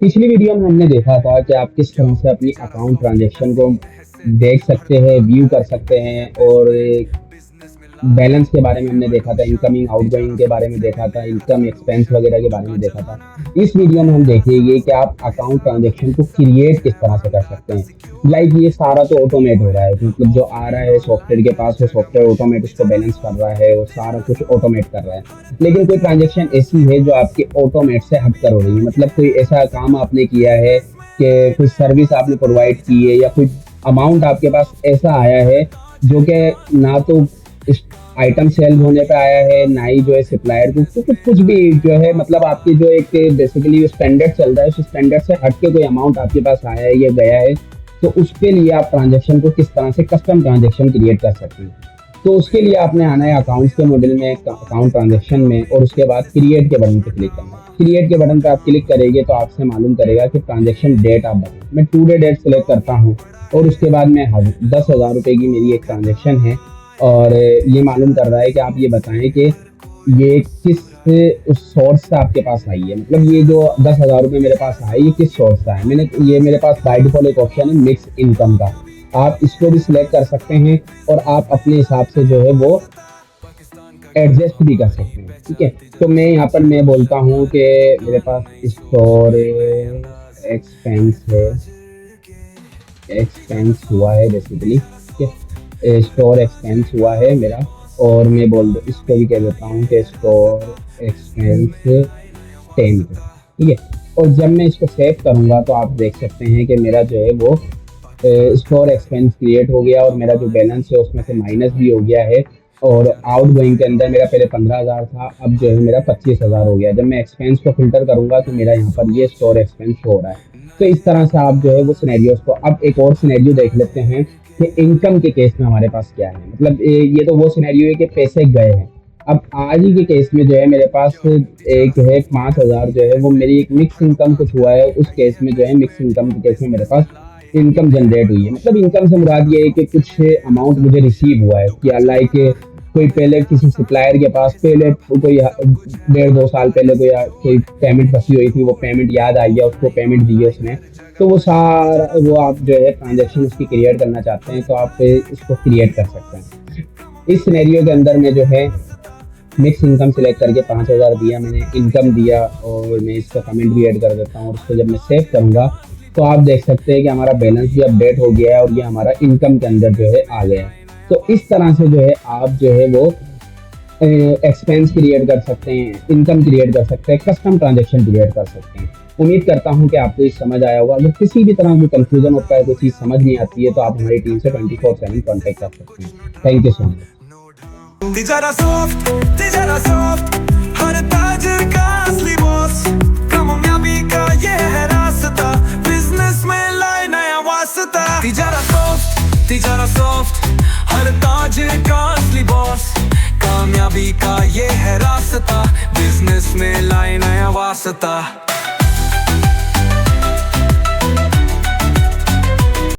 पिछली वीडियो में हमने देखा था कि आप किस तरह से अपनी अकाउंट ट्रांजैक्शन को देख सकते हैं, व्यू कर सकते हैं और बैलेंस के बारे में हमने देखा था, इनकमिंग आउटगोइंग के बारे में देखा था, इनकम एक्सपेंस वगैरह के बारे में देखा था। इस वीडियो में हम देखेंगे कि आप अकाउंट ट्रांजैक्शन को क्रिएट किस तरह से कर सकते हैं। लाइक ये सारा तो ऑटोमेट हो रहा है, मतलब जो आ रहा है सॉफ्टवेयर के पास, वो सॉफ्टवेयर ऑटोमेट उसको बैलेंस कर रहा है, वो सारा कुछ ऑटोमेट कर रहा है। लेकिन कोई ट्रांजैक्शन ऐसी है जो आपके ऑटोमेट से हटकर हो रही है, मतलब कोई ऐसा काम आपने किया है कि कोई सर्विस आपने प्रोवाइड की है या कोई अमाउंट आपके पास ऐसा आया है जो कि ना तो इस आइटम सेल होने पे आया है, ना ही जो है सप्लायर को तो कुछ भी जो है, मतलब आपकी जो एक बेसिकली स्टैंडर्ड चल रहा है उस स्टैंडर्ड से हट के कोई अमाउंट आपके पास आया है या गया है, तो उसके लिए आप ट्रांजेक्शन को किस तरह से कस्टम ट्रांजेक्शन क्रिएट कर सकते हैं। तो उसके लिए आपने आना है अकाउंट्स के मॉड्यूल में, अकाउंट ट्रांजेक्शन में, और उसके बाद क्रिएट के बटन पे क्लिक करना है। क्रिएट के बटन पे आप क्लिक करेंगे तो आपसे मालूम करेगा कि ट्रांजेक्शन डेट आप बताएं। मैं टू डे डेट सेलेक्ट करता हूँ और उसके बाद मैं 10,000 रुपये की मेरी एक ट्रांजेक्शन है और ये मालूम कर रहा है कि आप ये बताएं कि ये किस उस सोर्स से आपके पास आई है, मतलब ये जो 10,000 रुपये मेरे पास आए ये किस सोर्स से है। ये मेरे पास बाय डिफॉल्ट एक ऑप्शन है मिक्स इनकम का, आप इसको भी सिलेक्ट कर सकते हैं और आप अपने हिसाब से जो है वो एडजस्ट भी कर सकते हैं। ठीक है, तो मैं यहाँ पर मैं बोलता हूँ कि मेरे पास स्टोर एक्सपेंस है, एक्सपेंस हुआ है बेसिकली, ठीक है, स्टोर एक्सपेंस हुआ है मेरा, और मैं इसको भी कह देता हूँ कि स्टोर एक्सपेंस 10, ठीक है। और जब मैं इसको सेव करूँगा तो आप देख सकते हैं कि मेरा जो है वो स्टोर एक्सपेंस क्रिएट हो गया और मेरा जो बैलेंस है उसमें से माइनस भी हो गया है, और आउट गोइंग के अंदर मेरा पहले 15,000 था, अब जो है मेरा 25,000 हो गया। जब मैं एक्सपेंस को फिल्टर करूंगा तो मेरा यहाँ पर ये स्टोर एक्सपेंस हो रहा है। तो इस तरह से आप जो है वो सिनेरियोस को, अब एक और सिनेरियो देख लेते हैं कि इनकम के केस में हमारे पास क्या है। मतलब ये तो वो सिनेरियो है कि पैसे गए हैं। अब आज ही के केस में जो है मेरे पास एक है 5,000 जो है वो मेरी एक मिक्स इनकम कुछ हुआ है, उस केस में जो है मिक्स इनकम के केस में मेरे पास इनकम जनरेट हुई है। मतलब इनकम से मुराद ये है कि कुछ अमाउंट मुझे रिसीव हुआ है, कि लाइक कोई पहले किसी सप्लायर के पास पहले कोई 1.5-2 साल पहले कोई पेमेंट फंसी हुई थी, वो पेमेंट याद आई है, उसको पेमेंट दी है उसने, तो वो सारा वो आप जो है ट्रांजेक्शन उसकी क्रिएट करना चाहते हैं तो आप इसको क्रिएट कर सकते हैं। इस सिनेरियो के अंदर में जो है मिक्स इनकम सिलेक्ट करके 5,000 दिया मैंने, इनकम दिया, और मैं इसका कमेंट भी ऐड कर देता हूँ और उसको जब मैं सेव करूँगा तो आप देख सकते हैं कि हमारा बैलेंस भी अपडेट हो गया है और ये हमारा इनकम के अंदर जो है आ गया है। तो इस तरह से जो है आप जो है वो एक्सपेंस क्रिएट कर सकते हैं, इनकम क्रिएट कर सकते हैं, कस्टम ट्रांजेक्शन क्रिएट कर सकते हैं। उम्मीद करता हूँ कि आपको ये समझ आया होगा। अगर किसी भी तरह की कंफ्यूजन होता है, कोई चीज़ समझ नहीं आती है, तो आप हमारी टीम से 24/7 कॉन्टेक्ट कर सकते हैं। Thank you so much. Tijara soft हर ताजर का असली बॉस, कामयाबी का ये है रास्ता, बिजनेस में लाए नया वास्ता। तिजारा सॉफ्ट हर ताजर का असली बॉस, कामयाबी का ये है रास्ता, बिजनेस में लाए नया वास्ता।